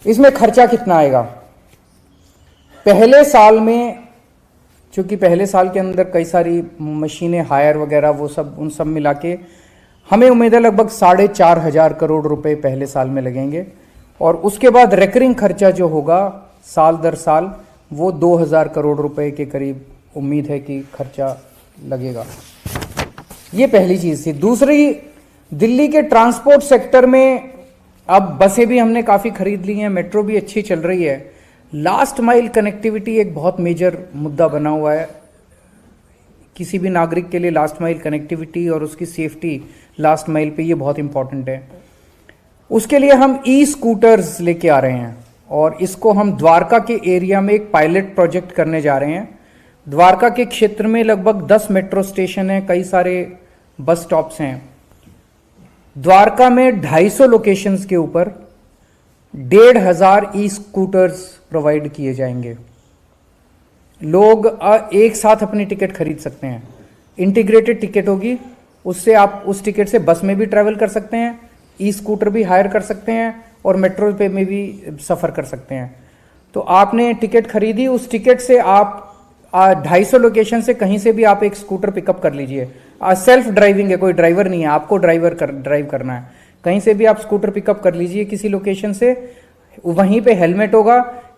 इसमें खर्चा कितना आएगा? पहले साल में, चूंकि पहले साल के अंदर कई सारी मशीनें हायर वगैरह वो सब उन सब मिला के हमें उम्मीद है लगभग 4,500 करोड़ रुपए पहले साल में लगेंगे। और उसके बाद रेकरिंग खर्चा जो होगा साल दर साल वो 2,000 करोड़ रुपए के करीब उम्मीद है कि खर्चा लगेगा। ये पहली चीज थी। दूसरी, दिल्ली के ट्रांसपोर्ट सेक्टर में अब बसें भी हमने काफ़ी खरीद ली हैं, मेट्रो भी अच्छी चल रही है। लास्ट माइल कनेक्टिविटी एक बहुत मेजर मुद्दा बना हुआ है। किसी भी नागरिक के लिए लास्ट माइल कनेक्टिविटी और उसकी सेफ्टी लास्ट माइल पे ये बहुत इंपॉर्टेंट है। उसके लिए हम ई स्कूटर्स लेके आ रहे हैं और इसको हम द्वारका के एरिया में एक पायलट प्रोजेक्ट करने जा रहे हैं। द्वारका के क्षेत्र में लगभग 10 मेट्रो स्टेशन हैं, कई सारे बस स्टॉप्स हैं। द्वारका में 250 लोकेशंस के ऊपर 1,500 ई स्कूटर्स प्रोवाइड किए जाएंगे। लोग एक साथ अपनी टिकट खरीद सकते हैं। इंटीग्रेटेड टिकट होगी, उससे आप उस टिकट से बस में भी ट्रैवल कर सकते हैं, ई स्कूटर भी हायर कर सकते हैं और मेट्रो पे में भी सफ़र कर सकते हैं। तो आपने टिकट खरीदी, उस टिकट से आप 250 लोकेशन से कहीं से भी आप एक स्कूटर पिकअप कर लीजिए। सेल्फ ड्राइविंग है, कोई ड्राइवर नहीं है, आपको ड्राइव करना है। कहीं से भी आप स्कूटर पिकअप कर लीजिए किसी लोकेशन से। वहीं पे हेलमेट होगा,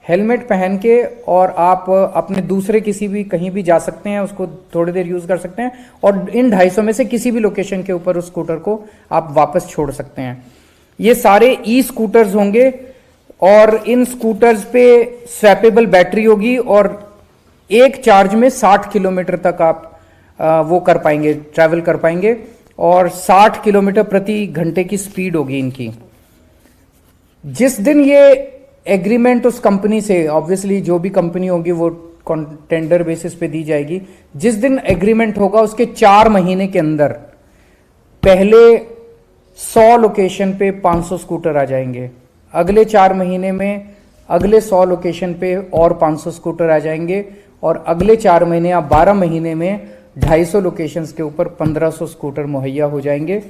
हेलमेट पहन के और आप अपने दूसरे किसी भी कहीं भी जा सकते हैं, उसको थोड़ी देर यूज कर सकते हैं और इन 250 में से किसी भी लोकेशन के ऊपर उस स्कूटर को आप वापस छोड़ सकते हैं। ये सारे ई स्कूटर्स होंगे और इन स्कूटर्स पे स्वैपेबल बैटरी होगी और एक चार्ज में 60 किलोमीटर तक आप वो कर पाएंगे, ट्रैवल कर पाएंगे और 60 किलोमीटर प्रति घंटे की स्पीड होगी इनकी। जिस दिन ये एग्रीमेंट उस कंपनी से, ऑब्वियसली जो भी कंपनी होगी वो टेंडर बेसिस पे दी जाएगी, जिस दिन एग्रीमेंट होगा उसके 4 महीने के अंदर पहले 100 लोकेशन पे 500 स्कूटर आ जाएंगे। अगले 4 महीने में अगले 100 लोकेशन पे और 500 स्कूटर आ जाएंगे और अगले 4 महीने या 12 महीने में 250 लोकेशंस के ऊपर 1500 स्कूटर मुहैया हो जाएंगे।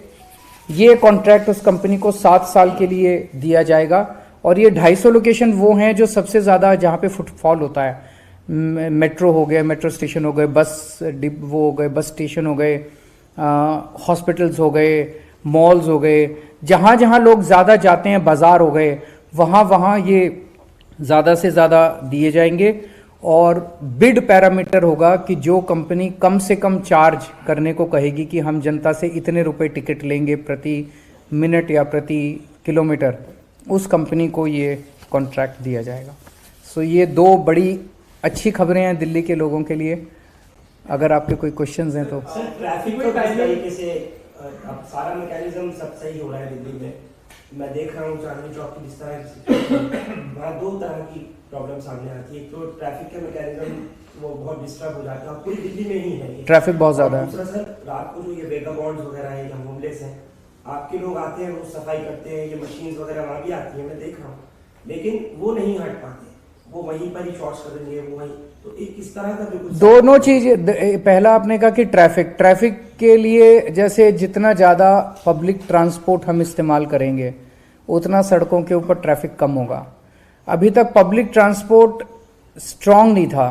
ये कॉन्ट्रैक्ट उस कंपनी को 7 साल के लिए दिया जाएगा और ये 250 लोकेशन वो हैं जो सबसे ज़्यादा जहाँ पे फुटफॉल होता है। मेट्रो हो गए, मेट्रो स्टेशन हो गए, बस वो हो गए, बस स्टेशन हो गए, हॉस्पिटल्स हो गए, मॉल्स हो गए, जहाँ जहाँ लोग ज़्यादा जाते हैं, बाज़ार हो गए, वहाँ वहाँ ये ज़्यादा से ज़्यादा दिए जाएंगे। और बिड पैरामीटर होगा कि जो कंपनी कम से कम चार्ज करने को कहेगी कि हम जनता से इतने रुपए टिकट लेंगे प्रति मिनट या प्रति किलोमीटर, उस कंपनी को ये कॉन्ट्रैक्ट दिया जाएगा। सो ये 2 बड़ी अच्छी खबरें हैं दिल्ली के लोगों के लिए। अगर आपके कोई क्वेश्चंस हैं तो। सर, ट्रैफिक को किस तरीके से अब सारा मैकेनिज्म सब सही हो रहा है दिल्ली में? मैं देख रहा हूँ चांदनी चौक की जिस तरह वहाँ 2 तरह की प्रॉब्लम सामने आती है। एक तो ट्रैफिक का मैकेनिज्म वो बहुत डिस्टर्ब हो जाता है, पूरी दिल्ली में ही है, ट्रैफिक बहुत ज्यादा है। दूसरा सर, रात को जो ये वेगाबॉन्ड्स वगैरह है या होमलेस हैं, आपके लोग आते हैं, वो सफाई करते हैं, ये मशीन्स वगैरह वहाँ भी आती है, मैं देख रहा हूँ, लेकिन वो नहीं हट पाते, वो वहीं पर ही शॉर्ट्स कर देंगे, वो वहीं। तो एक इस तरह का जो कुछ दोनों चीज, पहला आपने कहा कि ट्रैफिक के लिए जैसे जितना ज्यादा पब्लिक ट्रांसपोर्ट हम इस्तेमाल करेंगे उतना सड़कों के ऊपर ट्रैफिक कम होगा। अभी तक पब्लिक ट्रांसपोर्ट स्ट्रांग नहीं था।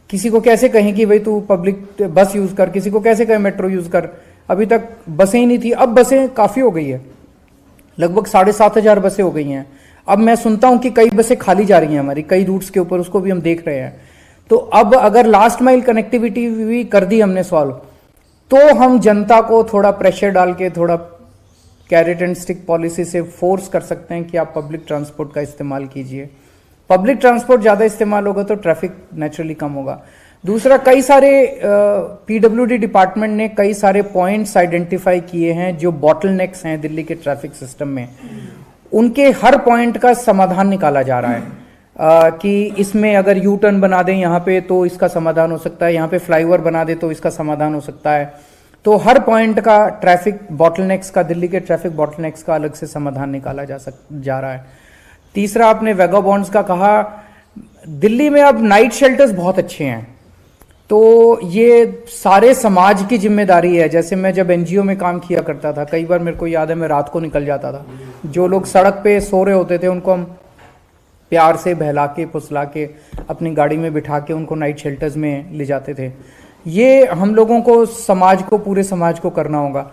किसी को कैसे कहें कि भाई तू पब्लिक बस यूज कर, किसी को कैसे कहें मेट्रो यूज कर, अभी तक बसें ही नहीं थी। अब बसें काफी हो गई है, लगभग 7,500 बसें हो गई हैं। अब मैं सुनता हूं कि कई बसें खाली जा रही हैं हमारी कई रूट्स के ऊपर, उसको भी हम देख रहे हैं। तो अब अगर लास्ट माइल कनेक्टिविटी भी कर दी हमने सॉल्व, तो हम जनता को थोड़ा प्रेशर डाल के, थोड़ा कैरेट एंड स्टिक पॉलिसी से फोर्स कर सकते हैं कि आप पब्लिक ट्रांसपोर्ट का इस्तेमाल कीजिए। पब्लिक ट्रांसपोर्ट ज़्यादा इस्तेमाल होगा तो ट्रैफिक नेचुरली कम होगा। दूसरा, कई सारे पीडब्ल्यूडी डिपार्टमेंट ने कई सारे पॉइंट्स आइडेंटिफाई किए हैं जो बॉटलनेक्स हैं दिल्ली के ट्रैफिक सिस्टम में। उनके हर पॉइंट का समाधान निकाला जा रहा है कि इसमें अगर यू टर्न बना दें यहाँ पे तो इसका समाधान हो सकता है, यहाँ पे फ्लाईओवर बना दे तो इसका समाधान हो सकता है। तो हर पॉइंट का ट्रैफिक बॉटलनेक्स का, दिल्ली के ट्रैफिक बॉटलनेक्स का अलग से समाधान निकाला जा रहा है। तीसरा, आपने वेगाबॉन्ड्स का कहा, दिल्ली में अब नाइट शेल्टर्स बहुत अच्छे हैं। तो ये सारे समाज की जिम्मेदारी है। जैसे मैं जब एनजीओ में काम किया करता था, कई बार मेरे को याद है मैं रात को निकल जाता था, जो लोग सड़क पे सो रहे होते थे उनको हम प्यार से बहला के फुसला के अपनी गाड़ी में बिठा के उनको नाइट शेल्टर्स में ले जाते थे। ये हम लोगों को, समाज को, पूरे समाज को करना होगा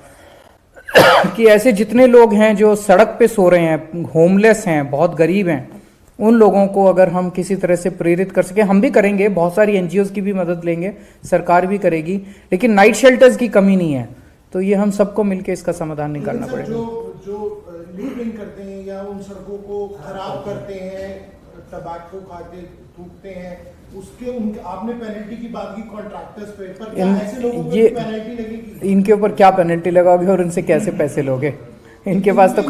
कि ऐसे जितने लोग हैं जो सड़क पे सो रहे हैं, होमलेस हैं, बहुत गरीब हैं, उन लोगों को अगर हम किसी तरह से प्रेरित कर सके, हम भी करेंगे, बहुत सारी एनजीओज की भी मदद लेंगे, सरकार भी करेगी, लेकिन नाइट शेल्टर्स की कमी नहीं है। तो ये हम सबको मिलकर इसका समाधान निकालना पड़ेगा। जो लिविंग करते हैं या उन सड़कों को खराब करते हैं, टबैको खाते थूकते हैं, उसके उनके आपने पेनल्टी की बात की कॉन्ट्रैक्टर्स पे, पर क्या ऐसे लोगों पे ये पेनल्टी लगेगी? इनके ऊपर क्या पेनल्टी लगाओगे और इनसे कैसे पैसे लोगे? इनके पास तो,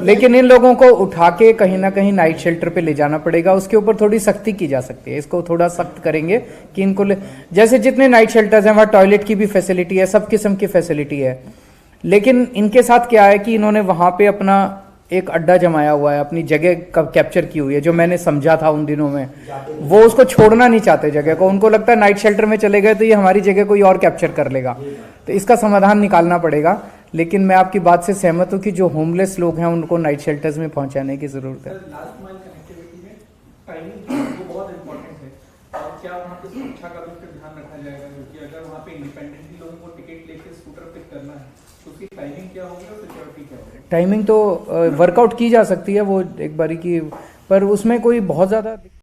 लेकिन इन लोगों को उठा के कहीं ना कहीं नाइट शेल्टर पे ले जाना पड़ेगा। उसके ऊपर थोड़ी सख्ती की जा सकती है, इसको थोड़ा सख्त करेंगे कि इनको जैसे जितने नाइट शेल्टर्स हैं वहाँ टॉयलेट की भी फैसिलिटी है, सब किस्म की फैसिलिटी है, लेकिन इनके साथ क्या है कि इन्होंने वहां पे अपना एक अड्डा जमाया हुआ है, अपनी जगह कैप्चर की हुई है। जो मैंने समझा था उन दिनों में, वो उसको छोड़ना नहीं चाहते जगह को। उनको लगता है नाइट शेल्टर में चले गए तो ये हमारी जगह कोई और कैप्चर कर लेगा। तो इसका समाधान निकालना पड़ेगा। लेकिन मैं आपकी बात से सहमत हूँ कि जो होमलेस लोग हैं उनको नाइट शेल्टर्स में पहुंचाने की जरूरत है। लास्ट माइल कनेक्टिविटी में टाइमिंग वो बहुत इंपॉर्टेंट है, और क्या वहाँ पे सुरक्षा का भी फिर ध्यान रखा जाएगा? क्योंकि अगर वहाँ पे इंडिपेंडेंटली लोगों को टिकट लेके स्कूटर पिक करना है तो उसकी टाइमिंग क्या होगी और सिक्योरिटी क्या होगी? टाइमिंग तो वर्कआउट की जा सकती है वो एक बारी की, पर उसमें कोई बहुत ज़्यादा